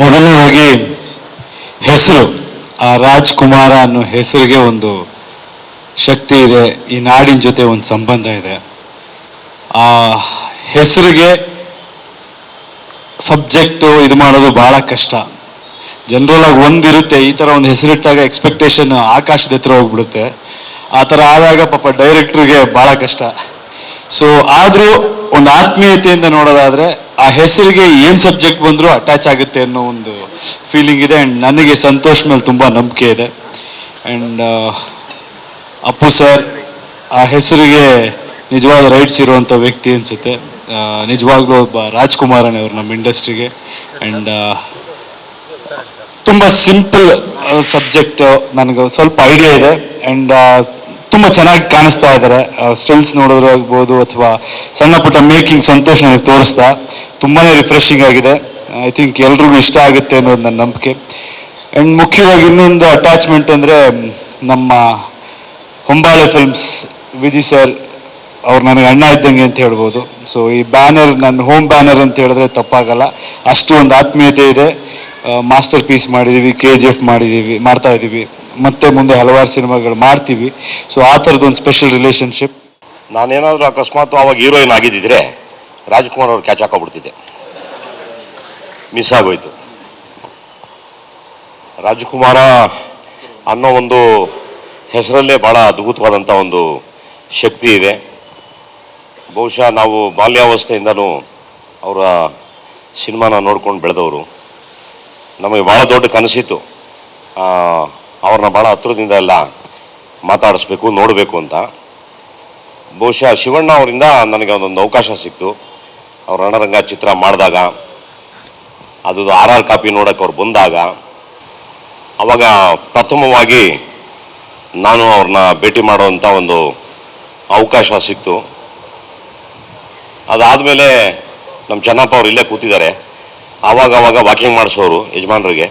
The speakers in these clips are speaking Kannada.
ಮೊದಲನೇದಾಗಿ ಹೆಸರು, ಆ ರಾಜ್ಕುಮಾರ ಅನ್ನೋ ಹೆಸರಿಗೆ ಒಂದು ಶಕ್ತಿ ಇದೆ, ಈ ನಾಡಿನ ಜೊತೆ ಒಂದು ಸಂಬಂಧ ಇದೆ. ಆ ಹೆಸರಿಗೆ ಸಬ್ಜೆಕ್ಟು ಇದು ಮಾಡೋದು ಬಹಳ ಕಷ್ಟ. ಜನರಲ್ ಆಗಿ ಒಂದಿರುತ್ತೆ, ಈ ಥರ ಒಂದು ಹೆಸರಿಟ್ಟಾಗ ಎಕ್ಸ್ಪೆಕ್ಟೇಷನ್ ಆಕಾಶದ ಹತ್ರ ಹೋಗ್ಬಿಡುತ್ತೆ. ಆ ಥರ ಆದಾಗ ಪಾಪ ಡೈರೆಕ್ಟ್ರಿಗೆ ಭಾಳ ಕಷ್ಟ. ಸೊ ಆದರೂ ಒಂದು ಆತ್ಮೀಯತೆಯಿಂದ ನೋಡೋದಾದರೆ ಆ ಹೆಸರಿಗೆ ಏನು ಸಬ್ಜೆಕ್ಟ್ ಬಂದರೂ ಅಟ್ಯಾಚ್ ಆಗುತ್ತೆ ಅನ್ನೋ ಒಂದು ಫೀಲಿಂಗ್ ಇದೆ. ಆ್ಯಂಡ್ ನನಗೆ ಸಂತೋಷ್ ಮೇಲೆ ತುಂಬ ನಂಬಿಕೆ ಇದೆ. ಆ್ಯಂಡ್ ಅಪ್ಪು ಸರ್ ಆ ಹೆಸರಿಗೆ ನಿಜವಾದ ರೈಟ್ಸ್ ಇರುವಂಥ ವ್ಯಕ್ತಿ ಅನಿಸುತ್ತೆ. ನಿಜವಾಗ್ಲೂ ಒಬ್ಬ ರಾಜ್ಕುಮಾರನೇ ಅವರು ನಮ್ಮ ಇಂಡಸ್ಟ್ರಿಗೆ. ಆ್ಯಂಡ್ ತುಂಬ ಸಿಂಪಲ್ ಸಬ್ಜೆಕ್ಟ್, ನನಗೆ ಸ್ವಲ್ಪ ಐಡಿಯಾ ಇದೆ. ಆ್ಯಂಡ್ ತುಂಬ ಚೆನ್ನಾಗಿ ಕಾಣಿಸ್ತಾ ಇದ್ದಾರೆ. ಸ್ಟಿಲ್ಸ್ ನೋಡೋದು ಆಗ್ಬೋದು ಅಥವಾ ಸಣ್ಣ ಪುಟ್ಟ ಮೇಕಿಂಗ್ ಸಂತೋಷ ನನಗೆ ತೋರಿಸ್ತಾ ತುಂಬಾ ರಿಫ್ರೆಶಿಂಗ್ ಆಗಿದೆ. ಐ ಥಿಂಕ್ ಎಲ್ರಿಗೂ ಇಷ್ಟ ಆಗುತ್ತೆ ಅನ್ನೋದು ನನ್ನ ನಂಬಿಕೆ. ಆ್ಯಂಡ್ ಮುಖ್ಯವಾಗಿ ಇನ್ನೊಂದು ಅಟ್ಯಾಚ್ಮೆಂಟ್ ಅಂದರೆ ನಮ್ಮ ಹೊಂಬಾಳೆ ಫಿಲ್ಮ್ಸ್ ವಿಜಯ್ ಸರ್ ಅವ್ರು ನನಗೆ ಅಣ್ಣ ಇದ್ದಂಗೆ ಅಂತ ಹೇಳ್ಬೋದು. ಸೊ ಈ ಬ್ಯಾನರ್ ನನ್ನ ಹೋಮ್ ಬ್ಯಾನರ್ ಅಂತ ಹೇಳಿದ್ರೆ ತಪ್ಪಾಗಲ್ಲ. ಅಷ್ಟು ಒಂದು ಆತ್ಮೀಯತೆ ಇದೆ. ಮಾಸ್ಟರ್ ಪೀಸ್ ಮಾಡಿದ್ದೀವಿ, KGF ಮಾಡ್ತಾ ಇದ್ದೀವಿ, ಮತ್ತೆ ಮುಂದೆ ಹಲವಾರು ಸಿನಿಮಾಗಳು ಮಾಡ್ತೀವಿ. ಸೊ ಆ ಥರದ್ದೊಂದು ಸ್ಪೆಷಲ್ ರಿಲೇಷನ್ಶಿಪ್. ನಾನೇನಾದರೂ ಅಕಸ್ಮಾತ್ ಅವಾಗ ಹೀರೋಯಿನ್ ಆಗಿದ್ದಿದ್ರೆ ರಾಜ್ಕುಮಾರ್ ಅವ್ರು ಕ್ಯಾಚ್ ಹಾಕೋಬಿಡ್ತಿದ್ದೆ. ಮಿಸ್ ಆಗೋಯ್ತು. ರಾಜ್ಕುಮಾರ ಅನ್ನೋ ಒಂದು ಹೆಸರಲ್ಲೇ ಭಾಳ ಅದ್ಭುತವಾದಂಥ ಒಂದು ಶಕ್ತಿ ಇದೆ. ಬಹುಶಃ ನಾವು ಬಾಲ್ಯಾವಸ್ಥೆಯಿಂದನೂ ಅವರ ಸಿನಿಮಾನ ನೋಡ್ಕೊಂಡು ಬೆಳೆದವರು. ನಮಗೆ ಭಾಳ ದೊಡ್ಡ ಕನಸಿತ್ತು ಅವ್ರನ್ನ ಭಾಳ ಹತ್ರದಿಂದ ಎಲ್ಲ ಮಾತಾಡಿಸ್ಬೇಕು, ನೋಡಬೇಕು ಅಂತ. ಬಹುಶಃ ಶಿವಣ್ಣ ಅವರಿಂದ ನನಗೆ ಒಂದೊಂದು ಅವಕಾಶ ಸಿಕ್ತು. ಅವ್ರ ರಣರಂಗ ಚಿತ್ರ ಮಾಡಿದಾಗ, ಅದು RR ಕಾಪಿ ನೋಡೋಕ್ಕೆ ಅವ್ರು ಬಂದಾಗ, ಅವಾಗ ಪ್ರಥಮವಾಗಿ ನಾನು ಅವ್ರನ್ನ ಭೇಟಿ ಮಾಡುವಂಥ ಒಂದು ಅವಕಾಶ ಸಿಕ್ತು. ಅದಾದಮೇಲೆ ನಮ್ಮ ಚೆನ್ನಪ್ಪ ಅವ್ರು ಇಲ್ಲೇ ಕೂತಿದ್ದಾರೆ. ಆವಾಗ ವಾಕಿಂಗ್ ಮಾಡಿಸೋರು ಯಜಮಾನರಿಗೆ,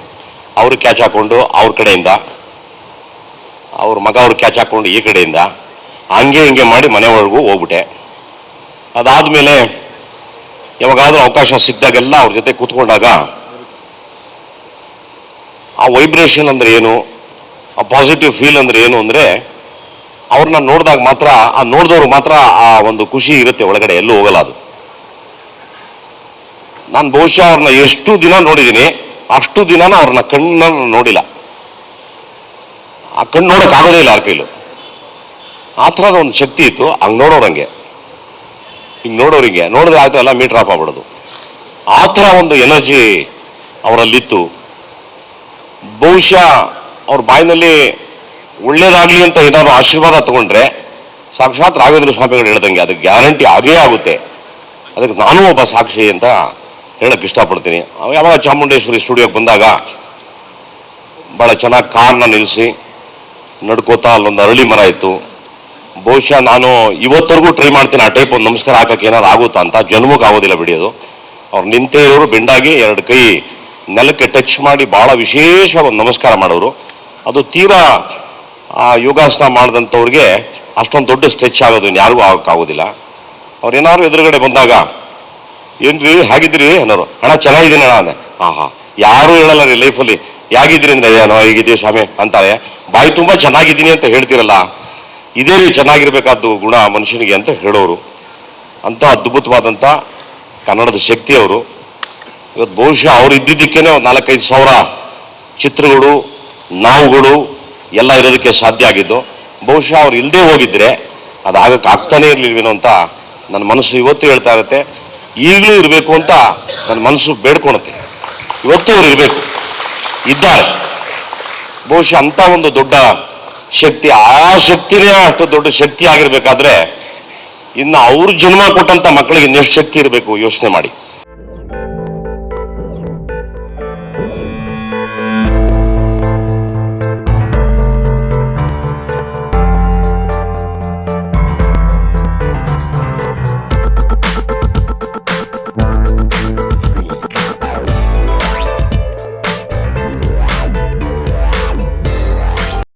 ಅವರು ಕ್ಯಾಚ್ ಹಾಕ್ಕೊಂಡು ಅವ್ರ ಕಡೆಯಿಂದ, ಅವ್ರ ಮಗ ಅವ್ರು ಕ್ಯಾಚ್ ಹಾಕ್ಕೊಂಡು ಈ ಕಡೆಯಿಂದ, ಹಂಗೆ ಹಿಂಗೆ ಮಾಡಿ ಮನೆ ಒಳಗೂ ಹೋಗ್ಬಿಟ್ಟೆ. ಅದಾದಮೇಲೆ ಯಾವಾಗಾದರೂ ಅವಕಾಶ ಸಿಕ್ಕಿದಾಗೆಲ್ಲ ಅವ್ರ ಜೊತೆ ಕೂತ್ಕೊಂಡಾಗ ಆ ವೈಬ್ರೇಷನ್ ಅಂದರೆ ಏನು, ಆ ಪಾಸಿಟಿವ್ ಫೀಲ್ ಅಂದರೆ ಏನು ಅಂದರೆ, ಅವ್ರನ್ನ ನೋಡಿದಾಗ ಮಾತ್ರ, ಆ ನೋಡಿದವ್ರು ಮಾತ್ರ ಆ ಒಂದು ಖುಷಿ ಇರುತ್ತೆ ಒಳಗಡೆ, ಎಲ್ಲೂ ಹೋಗಲ್ಲ ಅದು. ನಾನು ಬಹುಶಃ ಅವ್ರನ್ನ ಎಷ್ಟು ದಿನ ನೋಡಿದ್ದೀನಿ, ಅಷ್ಟು ದಿನ ಅವ್ರನ್ನ ಕಣ್ಣನ್ನು ನೋಡಿಲ್ಲ. ಆ ಕಣ್ಣು ನೋಡೋಕ್ಕಾಗೋದೇ ಇಲ್ಲ ಯಾರ ಕೈಲೂ. ಆ ಥರದ ಒಂದು ಶಕ್ತಿ ಇತ್ತು. ಹಂಗೆ ನೋಡೋರಂಗೆ, ಹಿಂಗೆ ನೋಡೋರಿಗೆ ನೋಡಿದ್ರೆ ಆಯ್ತು ಎಲ್ಲ ಮೀಟರ್ ಆಫ್ ಆಗ್ಬಿಡೋದು. ಆ ಥರ ಒಂದು ಎನರ್ಜಿ ಅವರಲ್ಲಿತ್ತು. ಬಹುಶಃ ಅವ್ರ ಬಾಯಿನಲ್ಲಿ ಒಳ್ಳೇದಾಗಲಿ ಅಂತ ಏನಾದ್ರು ಆಶೀರ್ವಾದ ತಗೊಂಡ್ರೆ ಸಾಕ್ಷಾತ್ ರಾಘವೇಂದ್ರ ಸ್ವಾಮಿಗಳು ಹೇಳ್ದಂಗೆ ಅದಕ್ಕೆ ಗ್ಯಾರಂಟಿ ಆಗೇ ಆಗುತ್ತೆ. ಅದಕ್ಕೆ ನಾನೂ ಒಬ್ಬ ಸಾಕ್ಷಿ ಅಂತ ಹೇಳಕ್ಕೆ ಇಷ್ಟಪಡ್ತೀನಿ. ಯಾವಾಗ ಚಾಮುಂಡೇಶ್ವರಿ ಸ್ಟುಡಿಯೋಗೆ ಬಂದಾಗ ಭಾಳ ಚೆನ್ನಾಗಿ ಕಾರ್ನ ನಿಲ್ಲಿಸಿ ನಡ್ಕೋತಾ ಅಲ್ಲೊಂದು ಅರಳಿ ಮರ ಇತ್ತು. ಬಹುಶಃ ನಾನು ಇವತ್ತರೆಗೂ ಟ್ರೈ ಮಾಡ್ತೀನಿ ಆ ಟೈಪ್ ಒಂದು ನಮಸ್ಕಾರ ಹಾಕಕ್ಕೆ ಏನಾದ್ರು ಆಗುತ್ತಾ ಅಂತ. ಜನ್ಮಕ್ಕೆ ಆಗೋದಿಲ್ಲ ಬಿಡಿಯೋದು. ಅವ್ರು ನಿಂತೇ ಇರೋರು ಬೆಂಡಾಗಿ ಎರಡು ಕೈ ನೆಲಕ್ಕೆ ಟಚ್ ಮಾಡಿ ಭಾಳ ವಿಶೇಷವಾಗಿ ಒಂದು ನಮಸ್ಕಾರ ಮಾಡೋರು. ಅದು ತೀರಾ ಆ ಯೋಗಾಸನ ಮಾಡಿದಂಥವ್ರಿಗೆ ಅಷ್ಟೊಂದು ದೊಡ್ಡ ಸ್ಟ್ರೆಚ್ ಆಗೋದು ಯಾರಿಗೂ ಆಗೋಕ್ಕಾಗೋದಿಲ್ಲ. ಅವ್ರು ಏನಾದ್ರು ಎದುರುಗಡೆ ಬಂದಾಗ ಏನ್ರಿ ಹೇಗಿದ್ದೀರಿ ಅನ್ನೋರು, ಅಣ್ಣ ಚೆನ್ನಾಗಿದ್ದೀನಿ ಅಣ್ಣ ಅಂದೆ. ಯಾರೂ ಹೇಳಲ್ಲ ರೀ ಲೈಫಲ್ಲಿ ಹೇಗಿದ್ದೀರಿ ಅಂದರೆ ಏನೋ ಹೇಗಿದ್ದೀವಿ ಸ್ವಾಮಿ ಅಂತಾರೆ. ಬಾಯಿ ತುಂಬ ಚೆನ್ನಾಗಿದ್ದೀನಿ ಅಂತ ಹೇಳ್ತಿರಲ್ಲ, ಇದೇ ರೀ ಚೆನ್ನಾಗಿರ್ಬೇಕಾದ್ದು ಗುಣ ಮನುಷ್ಯನಿಗೆ ಅಂತ ಹೇಳೋರು. ಅಂಥ ಅದ್ಭುತವಾದಂಥ ಕನ್ನಡದ ಶಕ್ತಿ ಅವರು. ಇವತ್ತು ಬಹುಶಃ ಅವ್ರು ಇದ್ದಿದ್ದಕ್ಕೇನೆ ಒಂದು 4-5 ಸಾವಿರ ಚಿತ್ರಗಳು, ನಾವುಗಳು ಎಲ್ಲ ಇರೋದಕ್ಕೆ ಸಾಧ್ಯ ಆಗಿದ್ದು. ಬಹುಶಃ ಅವ್ರು ಇಲ್ಲದೆ ಹೋಗಿದ್ರೆ ಅದು ಆಗಕ್ಕೆ ಆಗ್ತಾನೇ ಇರಲಿಲ್ವೇನೋ ಅಂತ ನನ್ನ ಮನಸ್ಸು ಇವತ್ತು ಹೇಳ್ತಾ ಇರುತ್ತೆ. ಈಗಲೂ ಇರಬೇಕು ಅಂತ ನನ್ನ ಮನಸ್ಸು ಬೇಡ್ಕೊಳುತ್ತೆ. ಇವತ್ತು ಅವ್ರು ಇರಬೇಕು, ಇದ್ದಾರೆ. ಬಹುಶಃ ಅಂಥ ಒಂದು ದೊಡ್ಡ ಶಕ್ತಿ, ಆ ಶಕ್ತಿನೇ ಅಷ್ಟು ದೊಡ್ಡ ಶಕ್ತಿ ಆಗಿರ್ಬೇಕಾದ್ರೆ ಇನ್ನು ಅವ್ರು ಜನ್ಮ ಕೊಟ್ಟಂಥ ಮಕ್ಕಳಿಗೆ ಇನ್ನೆಷ್ಟು ಶಕ್ತಿ ಇರಬೇಕು ಯೋಚನೆ ಮಾಡಿ.